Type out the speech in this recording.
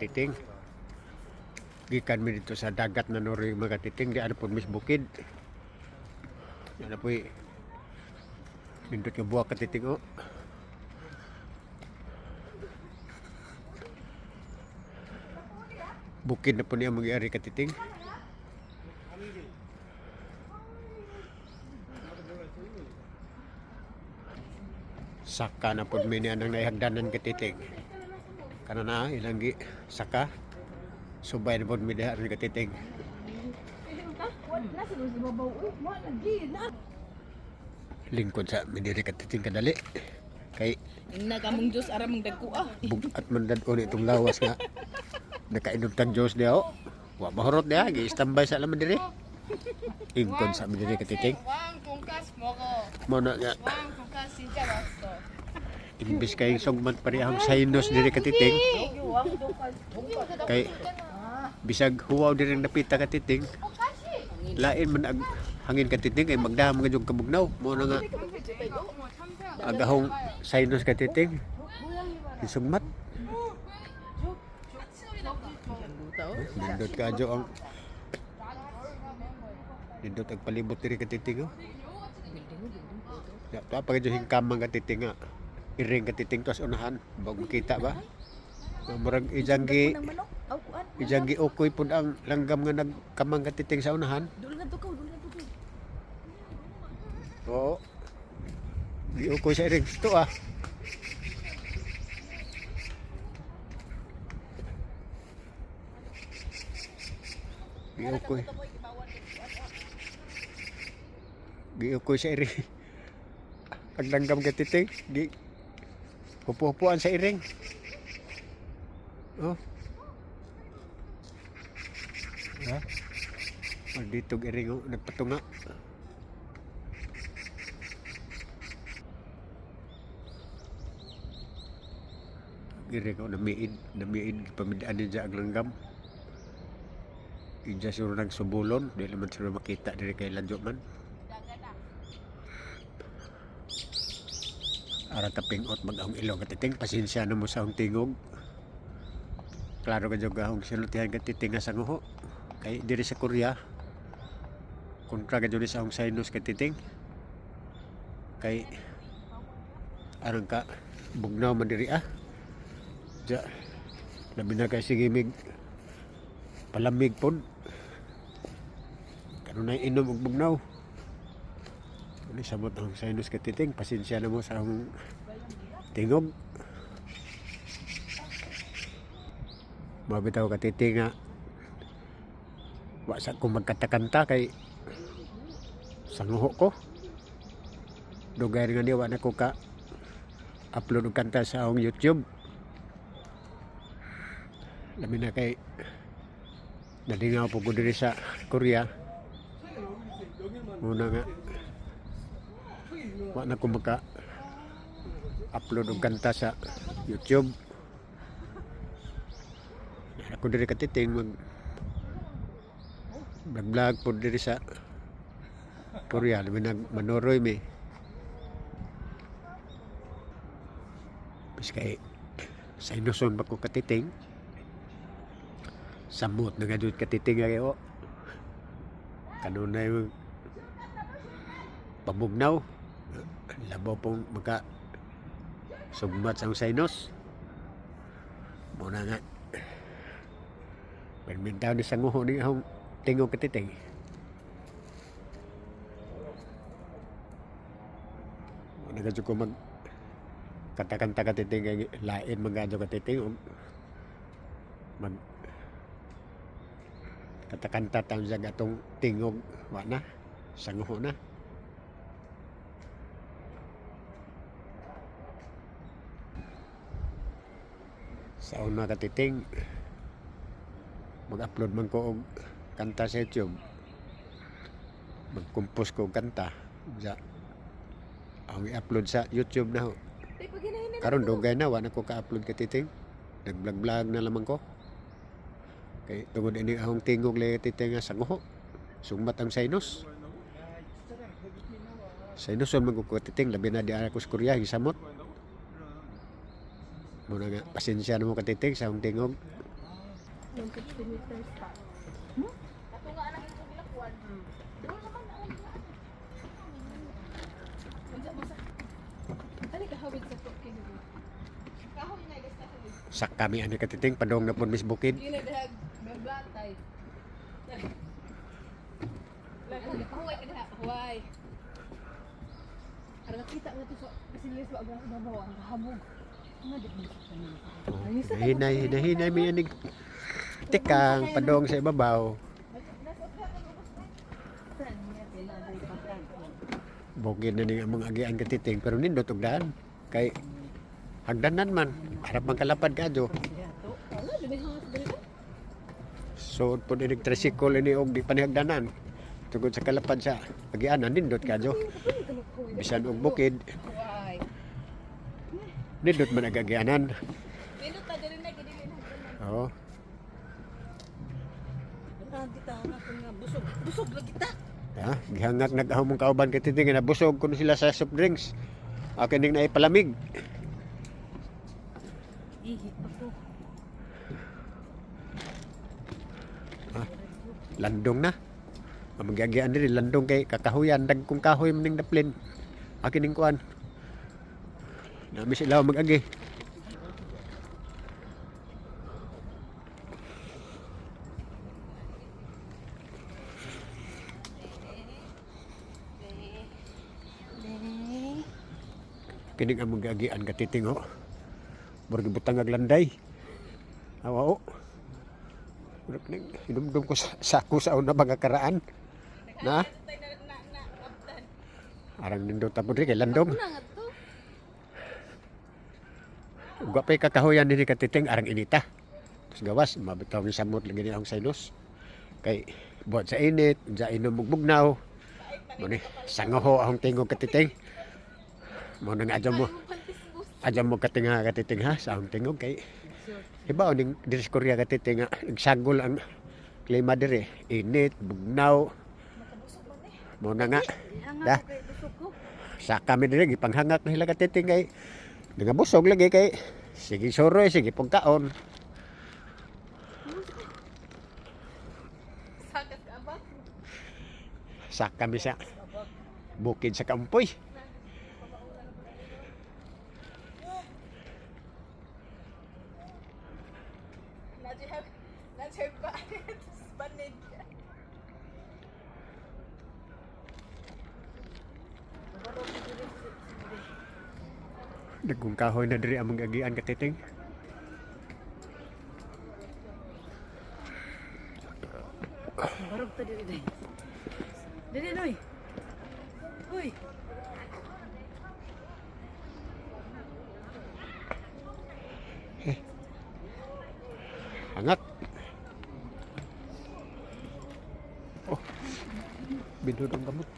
katiting. Gikan mi dito sa dagat na nori mga katiting. Di ano po mis bukid. Yan na po nindot nga buwak katiting o. Bukid na po niya mag-iari katiting. Saka na po niya nang naihagdanan katiting. Kana na ilang saka. Subay na po niya ang katiting. Lingkod sa midiri katiting kadali. Kay nagamong Diyos aramang dagkuah. bugat man dadon itong lawas nga. Nakainom tang Diyos niya o. Wa mahurot niya. Gi-standby sa alaman diri. Lingkod sa midiri katiting. 왕 돈가스 먹어. Muna nga. 왕 돈가스 진짜 맛있어. Imbis kay sugman parehang saynos diri katiting. 왕 돈가스. Kay bisag huwaw diri napita katiting. Lain man ang hangin katiting kay magdaham nga jud kabugnaw. Muna nga agahong saynos katiting. Isugmat. Nindot ka jo ang nindot ang palibot diri katiting. Ya, pa pag jo hingkamang katiting nga. Iring katiting tos unahan, bag makita ba? Murag ijanggi okoy pud ang langgam nga nagkamang katiting sa unahan. Oo. Di okoy sa iring to ah. Di okoy. Di okoy sa iring. Ang langgam katiting, di hupo-hupuan sa iring. Oh. Ha? Maldito iring oh, nagpatunga. Iring oh, namiid pamidaan niya ang langgam. Ija suro nagsubulon, di naman suro makita diri kay Ladyo man. Ara kapingot mag-ahong ilong katiting, pasensya na mo sa akong tingog. Klaro ka dyan ahong sinutihan katiting nga sa nguho. Kay diri sa Korea, kontra ka dyan sa akong sinus katiting. Kay arang ka, bugnaw man diri ah. Diya, labi na kay sigimig, palamig pod. Kanon na inom og bugnaw. Ano sabot ang sinus katiting, pasensya na mo sa akong tingog. Mabitaw katiting nga wasa ko magkatakanta kay sanguho ko. Dugay nga niya na ko ka upload og kanta sa akong YouTube. Labi na kay nalingaw po ko diri sa Korea. Muna nga wa na ko maka-upload og kanta sa YouTube. Ako diri katiting mag-vlog po diri sa Korea. Labi nagmanoroy mi. Bis kay sa inuson ba ko katiting. Samot na nga doon katiting kayo. Kanunay yung pamugnaw. Labaw pong maka sugmat sa sinus. Muna nga permintaw ni sanguho ni akong tingog katiting. Muna nga ko mag kanta-kanta katiting kay lain mga katiting mag kanta-kanta taon sa gatong tingog wa na sanguho na. Sa una katiting mag-upload man ko og kanta sa YouTube. Mag-compose ko og kanta. Ja. Ang i-upload sa YouTube na ho. Karon dugay na wa na ko ka-upload katiting. Nag-vlog-vlog na lamang ko. Kay tungod ini akong tingog lay katiting nga sanguho. Sugmat ang sinus. Sinuson man ko katiting labi na di ara ko sa Korea gisamot. Muna nga pasensya na mo katiting sa akong tingog. 150 meters pa. Ato nga anak ito gilakuan. Doon naman na ang Unsa mo sa Ani ka hawid sa token mo. Kahoy na guys kahoy. Sak kami ani katiting padong na pud mis bukid. Kini dahag may blatay. Huwag ka na, huwag. Para nakita nga ito sa kasilis wa ang babaw ang kahabog. Nga di mo sa kanila. Hinay mi anig tikang padong sa ibabaw. Bukid na ning among agian katiting pero nindot og daan kay hagdanan man harap man kalapad kadyo. Wala, di ba yung hangat dali ka? So pud inig tricycle ini og di panihagdanan. Tungod sa kalapad sa agianan nindot kadyo. Bisan og bukid Huwag. nindot man ang agianan. Pindot na dali na, gidili na. Oo. Kita nga nga busog. Busog lang kita. Ha, gihangak nag-ahom mong kauban katiting na busog kuno sila sa soft drinks. Akin ning naipalamig. Ihi ako. Landong na. Ang magiagian diri landong kay kakahuyan dagkong kahoy man ning daplin. Akin ning kuan. Nami sila mag-agi. Kining ang mag-agian katiting ho. Murag butang ag landay. Awa o. Murag ning hinumdum ko sa sako sa una mga karaan. Na? Arang nindot tapos rin kay landong. Una nga to. Gwa pa'y kakahuyan din katiting arang inita. Tapos gawas, mabitaw ni samot lagi niya ang sinus. Kay buhat sa init, sa inom bugbugnaw. Muna, sangoho akong tingog katiting. Muna nga adyan mo. Adyan mo katinga katiting ha, sa akong tingog kay. Iba o ning diris Korea katiting ha, nagsagol ang klima diri. Init, bugnaw. Muna nga. Da. Sa kami diri, gipanghangak na sila katiting kay. Nangabusog lagi kay. Sige soroy, sige pagkaon. Sakat ka ba? Sa kami sa bukid sa kampoy. Najib ba? Banig. Dagkong kahoy na diri among agian katiting. Barog ta diri day. Dili noy. Uy. Hangat. Oh. Binudong gamot.